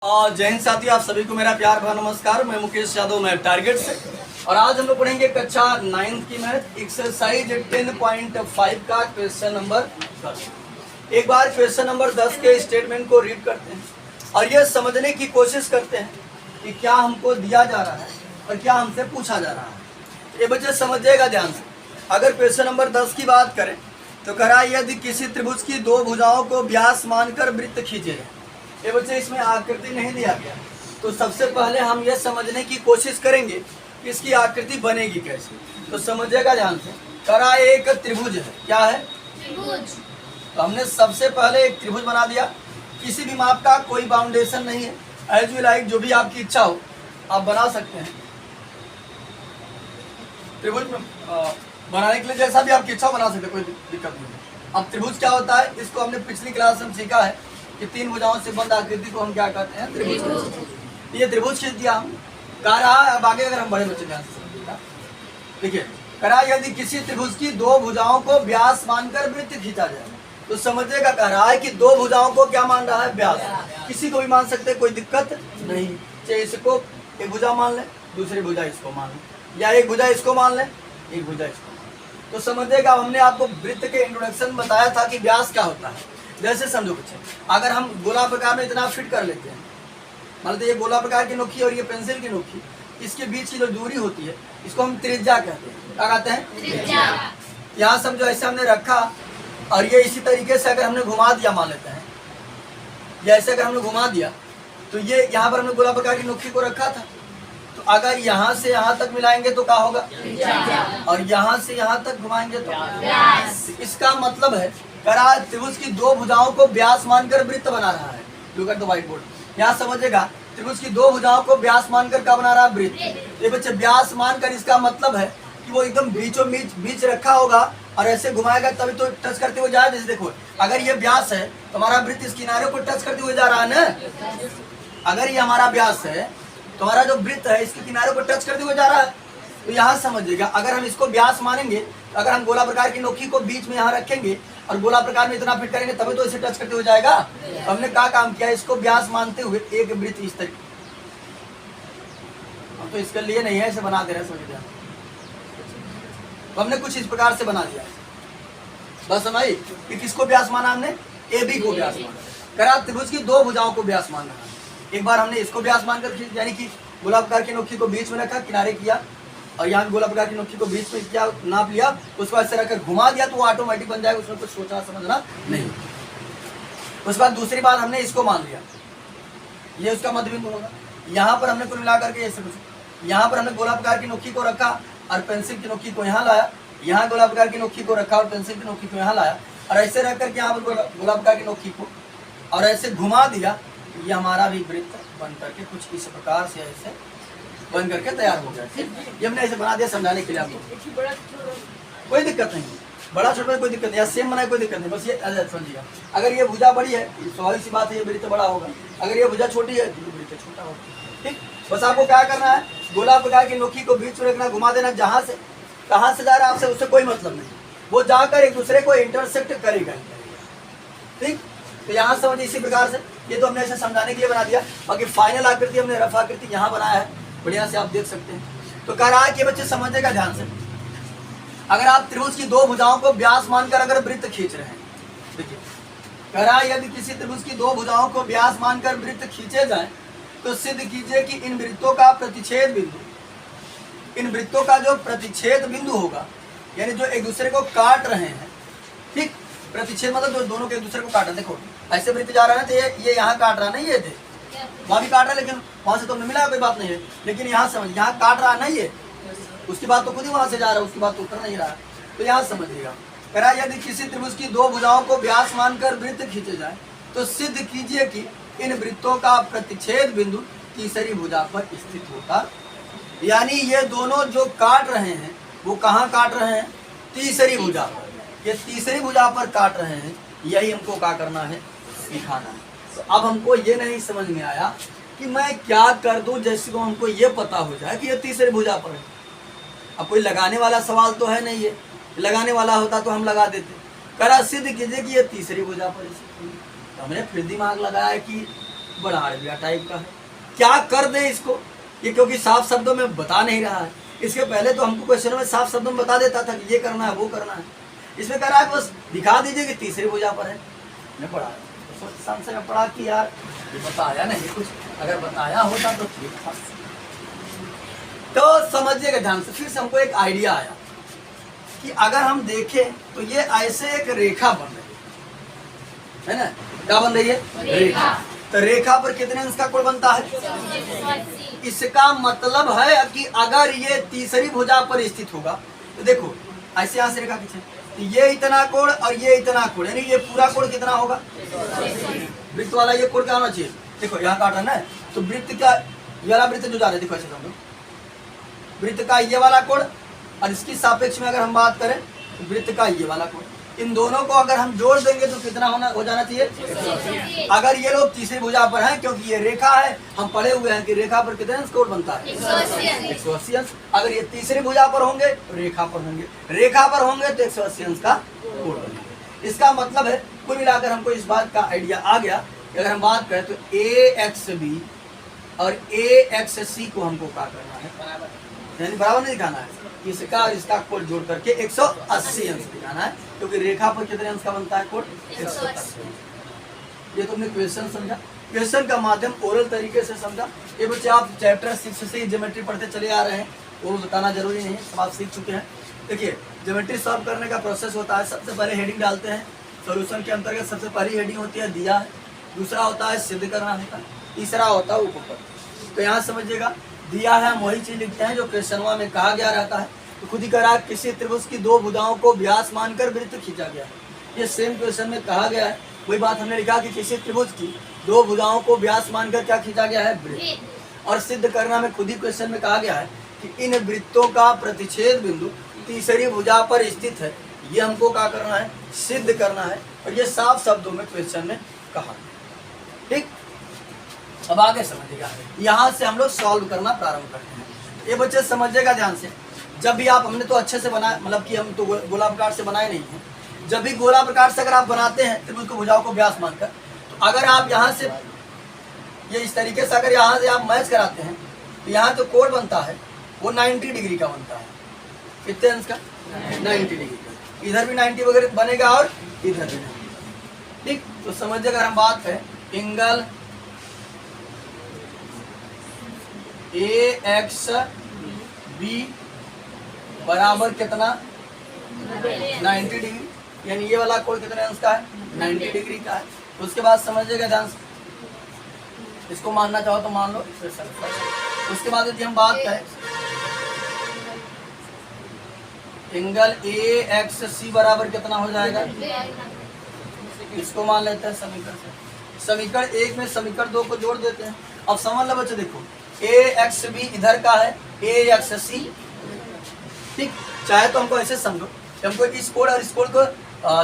जय हिंद साथियों, आप सभी को मेरा प्यार भरा नमस्कार। मैं मुकेश यादव, मैं टारगेट से। और आज हम लोग पढ़ेंगे कक्षा 9th की मैथ एक्सरसाइज 10.5 का क्वेश्चन नंबर 10। एक बार क्वेश्चन नंबर 10 के स्टेटमेंट को रीड करते हैं और ये समझने की कोशिश करते हैं कि क्या हमको दिया जा रहा है और क्या हमसे पूछा जा रहा है। ये बच्चे समझिएगा ध्यान से। अगर क्वेश्चन नंबर 10 की बात करें तो कह रहा है यदि किसी त्रिभुज की दो भुजाओं को व्यास मानकर वृत्त खींचे जाए। ये बच्चे इसमें आकृति नहीं दिया गया, तो सबसे पहले हम ये समझने की कोशिश करेंगे कि इसकी आकृति बनेगी कैसे। तो समझिएगा ध्यान से। करा एक त्रिभुज है, क्या है? त्रिभुज। तो हमने सबसे पहले एक त्रिभुज बना दिया। किसी भी माप का कोई बाउंडेशन नहीं है, एज यू लाइक, जो भी आपकी इच्छा हो आप बना सकते हैं। त्रिभुज में बनाने के लिए जैसा भी आपकी इच्छा बना सकते हैं, कोई दिक्कत नहीं है। अब त्रिभुज क्या होता है, इसको हमने पिछली क्लास में सीखा है कि तीन भुजाओं से बंद आकृति को हम क्या कहते हैं? त्रिभुज। ये त्रिभुज खींच दिया हम। कह रहा है, अब आगे अगर हम बड़े बच्चे ध्यान से समझिएगा, देखिए कह यदि किसी त्रिभुज की दो भुजाओं को व्यास मानकर वृत्त खींचा जाए, तो समझिएगा कह रहा है कि दो भुजाओं को क्या मान रहा है? व्यास। किसी को भी मान सकते, कोई दिक्कत नहीं। चाहे इसको एक भुजा मान ले, दूसरी भुजा इसको मान ले, या एक भुजा इसको मान ले, एक भुजा इसको मान ले। तो समझिएगा, हमने आपको वृत्त के इंट्रोडक्शन बताया था कि व्यास क्या होता है। जैसे समझो बच्चे, अगर हम गोला प्रकार में इतना फिट कर लेते हैं, मतलब ये गोला प्रकार की नोकी और ये पेंसिल की नोकी, इसके बीच की जो दूरी होती है इसको हम त्रिज्या कहते हैं। क्या कहते हैं? त्रिज्या। यहाँ समझो ऐसे हमने रखा और ये इसी तरीके से अगर हमने घुमा दिया, मान लेते हैं, या ऐसे अगर हमने घुमा दिया तो ये यहाँ पर हमने गोला प्रकार की नोकी को रखा था, तो अगर यहाँ से यहाँ तक मिलाएंगे तो क्या होगा? और यहाँ से यहाँ तक घुमाएंगे तो इसका मतलब है करा त्रिभुज की दो भुजाओं को व्यास मानकर वृत्त बना रहा है। Look at the white board. यहाँ समझिएगा, त्रिभुज की दो भुजाओं को व्यास मानकर क्या बना रहा है? वृत्त। ये बच्चे व्यास मानकर, इसका मतलब है कि वो एकदम बीचों बीच रखा होगा और ऐसे घुमाएगा तभी तो टच करते हुए जाए। जैसे देखो, अगर ये व्यास है तो हमारा वृत्त इस किनारे को टच करते हुए जा रहा है ना। अगर ये हमारा व्यास है तो हमारा जो वृत्त है इसके किनारे को टच करते हुए जा रहा है। तो यहाँ समझिएगा, अगर हम इसको व्यास मानेंगे, अगर हम गोला प्रकार की नोकी को बीच में यहाँ रखेंगे और गोला प्रकार में इतना फिट करेंगे तभी तो इसे टच करते हुए जाएगा। तो हमने क्या काम किया, इसको व्यास मानते हुए एक वृत्त इस तरीके, हम तो इसके लिए नहीं है, इसे बना दे रहे हैं, समझिए। तो हमने कुछ इस प्रकार से बना दिया। बस समझ कि किसको व्यास माना हमने? ए बी को व्यास माना। करा त्रिभुज की दो भुजाओं को व्यास माना। एक बार हमने इसको व्यास मानकर, यानी कि गोला प्रकार की नोकी को बीच में रखा, किनारे किया, और यहाँ गोला प्रकार की नोकी को बीच में क्या नाप लिया, उसके बाद से रखकर घुमा दिया तो वो ऑटोमेटिक बन जाएगा, उसमें कुछ सोचना समझना नहीं। उसके बाद दूसरी बार हमने इसको मान लिया, ये उसका मध्य बिंदु होगा। यहाँ पर हमने कुल मिला करके ऐसे कुछ, यहाँ पर हमने गोला प्रकार की नोकी को रखा और पेंसिल की नोकी को यहाँ लाया, यहाँ गोला प्रकार की नोकी को रखा और पेंसिल की नोकी को यहाँ लाया, और ऐसे रख करके यहाँ पर गोला प्रकार की नोकी को और ऐसे घुमा दिया। ये हमारा भी वृत्त बन करके कुछ इस प्रकार से ऐसे बन करके तैयार हो गया। ये हमने ऐसे बना दिया समझाने के लिए आपको। कोई दिक्कत नहीं, बड़ा छोटा कोई दिक्कत नहीं, सेम बनाए कोई दिक्कत नहीं, बस ये समझिएगा। अगर ये भुजा बड़ी है, स्वाभाविक सी बात है, ये वृत्त बड़ा होगा। अगर ये भुजा छोटी है तो वृत्त छोटा होगा। ठीक, बस आपको क्या करना है, गोला प्रकार की नोकी को बीच में रखना, घुमा देना। जहाँ से कहाँ से जा रहा है आपसे उससे कोई मतलब नहीं, वो जाकर एक दूसरे को इंटरसेप्ट करेगा। ठीक, तो यहाँ समझिए इसी प्रकार से। ये तो हमने ऐसे समझाने के लिए बना दिया। बाकी फाइनल आकृति हमने रफ आकृति यहाँ बनाया है, बढ़िया से आप देख सकते हैं। तो कह रहा है कि बच्चे समझेगा ध्यान से, अगर आप त्रिभुज की दो भुजाओं को व्यास मानकर अगर वृत्त खींच रहे हैं, देखिए कह रहा है यदि किसी त्रिभुज की दो भुजाओं को व्यास मानकर वृत्त खींचे जाएं तो सिद्ध कीजिए कि इन वृत्तों का प्रतिच्छेद बिंदु, इन वृत्तों का जो प्रतिच्छेद बिंदु होगा, यानी जो एक दूसरे को काट रहे हैं। ठीक, प्रतिच्छेद मतलब जो दोनों के एक दूसरे को काट रहे। देखो ऐसे वृत्त जा रहा है तो ये यहाँ काट रहा, नहीं ये थे वहाँ भी काट रहा है, लेकिन वहाँ से तो मिला, कोई बात नहीं है। लेकिन यहाँ समझ, यहाँ काट रहा है ना ये, उसकी बात तो खुद ही वहाँ से जा रहा है, उसकी बात तो उतर नहीं रहा है। तो यहाँ समझिएगा, कह रहा है यदि किसी त्रिभुज की दो भुजाओं को व्यास मानकर वृत्त खींचे जाए तो सिद्ध कीजिए कि इन वृत्तों का प्रतिच्छेद बिंदु तीसरी भुजा पर स्थित होता। यानी ये दोनों जो काट रहे हैं वो कहाँ काट रहे हैं? तीसरी भुजा पर। ये तीसरी भुजा पर काट रहे हैं, यही हमको क्या करना है? सिखाना है। तो अब हमको ये नहीं समझ में आया कि मैं क्या कर दूं जैसे को हमको ये पता हो जाए कि ये तीसरी भुजा पर है। अब कोई लगाने वाला सवाल तो है नहीं, ये लगाने वाला होता तो हम लगा देते। करा सिद्ध कीजिए कि ये तीसरी भुजा पर है। तो हमने फिर दिमाग लगाया कि बड़ा अरबिया टाइप का है। क्या कर दे इसको, ये क्योंकि साफ शब्दों में बता नहीं रहा है। इसके पहले तो हमको क्वेश्चन में साफ शब्दों में बता देता था कि ये करना है वो करना है। इसमें कह रहा है बस दिखा दीजिए कि तीसरी भुजा पर है। मैं पढ़ा संशय में पढ़ा कि यार ये बताया नहीं कुछ, अगर बताया होता तो ठीक था। तो समझिएगा ध्यान से। फिर से हमको एक आइडिया आया कि अगर हम देखें तो ये ऐसे एक रेखा बन रही है ना, क्या बन रही है? रेखा। तो रेखा पर कितने अंश का कोण बनता है? इसका मतलब है कि अगर ये तीसरी भुजा पर स्थित होगा तो देखो ऐसे यहाँ से रेखा खींचे तो ये इतना कोण और ये इतना कोण, यानी ये पूरा कोण कितना होगा? वृत्त वाला ये कोण क्या होना चाहिए? देखो यहाँ काटना है तो वृत्त का ये वाला वृत्त जो जा रहा है, देखो ऐसे समझो, वृत्त का ये वाला कोण और इसकी सापेक्ष में अगर हम बात करें तो वृत्त का ये वाला कोण, इन दोनों को अगर हम जोड़ देंगे तो कितना हो जाना चाहिए? अगर ये लोग तीसरी भुजा पर हैं, क्योंकि ये रेखा है, हम पढ़े हुए हैं कि रेखा पर कितने अंश कोण बनता है? 180 अंश। अगर ये तीसरी भुजा पर होंगे तो रेखा पर होंगे, रेखा पर होंगे तो 180 अंश का कोण बनेगा। इसका मतलब है कुल मिलाकर हमको इस बात का आइडिया आ गया कि अगर हम बात करें तो AXB और AXC को हमको क्या करना है, यानी बराबर नहीं दिखाना है, इसका और इसका कोण जोड़ करके 180 अंश दिखाना है, क्योंकि रेखा पर कितने अंश का बनता है कोण? 180। ये तुमने क्वेश्चन समझा, क्वेश्चन का माध्यम ओरल तरीके से समझा। ये बच्चे आप चैप्टर 6 से ही ज्योमेट्री पढ़ते चले आ रहे हैं, वो बताना जरूरी नहीं है, सब आप सीख चुके हैं। देखिए ज्योमेट्री सॉल्व करने का प्रोसेस होता है, सबसे पहले हेडिंग डालते हैं, सॉल्यूशन के अंतर्गत सबसे पहली हेडिंग होती है दिया है, दूसरा होता है सिद्ध करना होता है, तीसरा होता है ऊपर। तो यहाँ समझिएगा दिया है हम वही चीज लिखते हैं जो क्वेश्चनवा में कहा गया रहता है। तो खुद ही करा किसी त्रिभुज की दो भुजाओं को व्यास मानकर वृत्त खींचा गया है, ये सेम क्वेश्चन में कहा गया है। वही बात हमने लिखा कि किसी त्रिभुज की दो भुजाओं को व्यास मानकर क्या खींचा गया है? वृत्त। और सिद्ध करना में खुद ही क्वेश्चन में कहा गया है कि इन वृत्तों का प्रतिच्छेद बिंदु तीसरी भुजा पर स्थित है, ये हमको क्या करना है? सिद्ध करना है। और ये साफ शब्दों में क्वेश्चन में कहा। ठीक, अब आगे समझिएगा, यहाँ से हम लोग सॉल्व करना प्रारंभ करते हैं। ये बच्चे समझिएगा ध्यान से, जब भी आप, हमने तो अच्छे से बनाया, मतलब कि हम तो गोलाकार से बनाए नहीं हैं, जब भी गोलाकार से अगर आप बनाते हैं त्रिभुज को भुजाओं को व्यास मानकर, तो अगर आप यहाँ से ये इस तरीके से अगर यहाँ से आप मैच कराते हैं तो यहाँ तो कोण बनता है वो 90 डिग्री का बनता है। कितने अंश का? 90 डिग्री का। इधर भी 90 वगैरह बनेगा और इधर भी 90। ठीक, तो समझिए अगर हम बात करें एंगल AXB बराबर कितना? 90 डिग्री, यानी ये वाला कोण कितने अंश का है? 90 डिग्री का है। तो उसके बाद समझिएगा ध्यान से, इसको मानना चाहो तो मान लो। उसके बाद यदि हम बात करें एंगल AXC बराबर कितना हो जाएगा? इसको मान लेते हैं समीकरण से। समीकरण 1 में समीकरण 2 को जोड़ देते हैं। अब समझ लो बच्चे, देखो AXB इधर का है, AXC। ठीक, चाहे तो हमको ऐसे समझो, हमको इस कोण और इस कोण को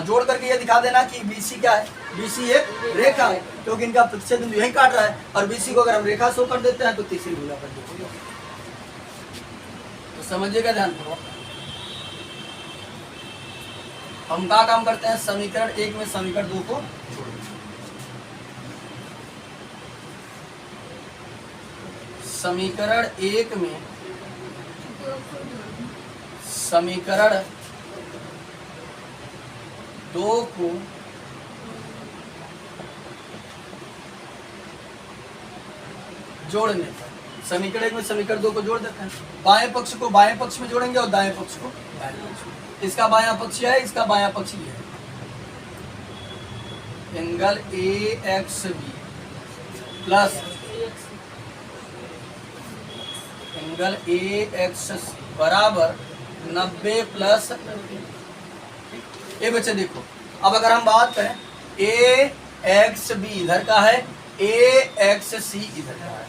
जोड़ करके ये दिखा देना कि BC क्या है? BC एक रेखा है, क्योंकि इनका प्रतिच्छेद बिंदु यही काट रहा है, और BC को अगर हम रेखा शो कर देते हैं तो तीसरी भुजा कर देते हैं। तो समझिएगा ध्यान पूर्वक, हम क्या काम करते हैं? समीकरण 1 में समीकरण 2 को जोड़ते हैं। समीकरण 1 में समीकरण 2 को जोड़ने पर, समीकरण 1 में समीकरण 2 को जोड़ देते हैं। बाएं पक्ष को बाएं पक्ष में जोड़ेंगे और दाएं पक्ष को दाएं पक्ष में। इसका बायां पक्ष है, इसका बायां पक्ष ये है। Angle AXB plus angle AXC बराबर 90 प्लस। ये बच्चे देखो, अब अगर हम बात करें AXB इधर का है, AXC इधर का है,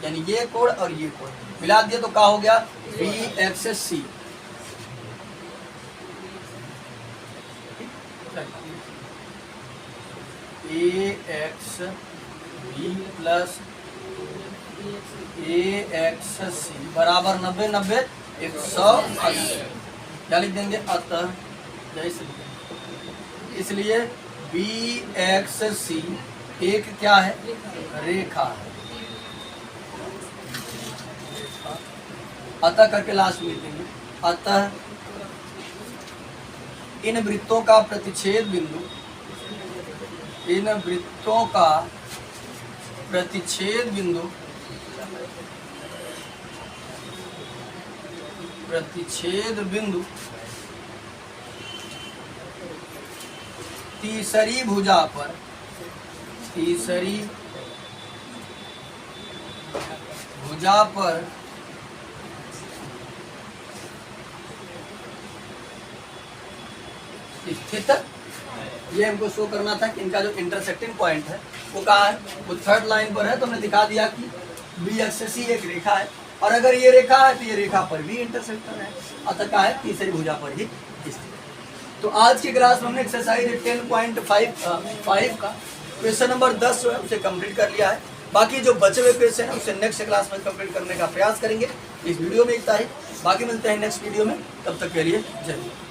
यानी ये कोण और ये कोण मिला दिया तो क्या हो गया? BXC। AXB प्लस AXC बराबर 90 90 180। क्या लिख देंगे? अतः जैसे, इसलिए BXC एक क्या है, रेखा है। अतः करके लास्ट में लिखेंगे, अतः इन वृत्तों का प्रतिच्छेद बिंदु, इन वृत्तों का प्रतिच्छेद बिंदु, प्रतिच्छेद बिंदु तीसरी भुजा पर, तीसरी भुजा पर स्थित। ये हमको शो करना था कि इनका जो इंटरसेक्टिंग पॉइंट है वो कहाँ है, वो थर्ड लाइन पर है। तो हमने दिखा दिया कि बी एक्सिस ही एक रेखा है, और अगर ये रेखा है तो ये रेखा पर भी इंटरसेक्टर है, अतः क्या है, तीसरी भुजा पर ही स्थित। तो आज की क्लास में हमने एक्सरसाइज 10.5 का क्वेश्चन नंबर 10 जो है उसे कंप्लीट कर लिया है। बाकी जो बचे हुए क्वेश्चन है उसे नेक्स्ट क्लास में कंप्लीट करने का प्रयास करेंगे। इस वीडियो में इतना ही, बाकी मिलते हैं नेक्स्ट वीडियो में, तब तक के लिए जय हिंद।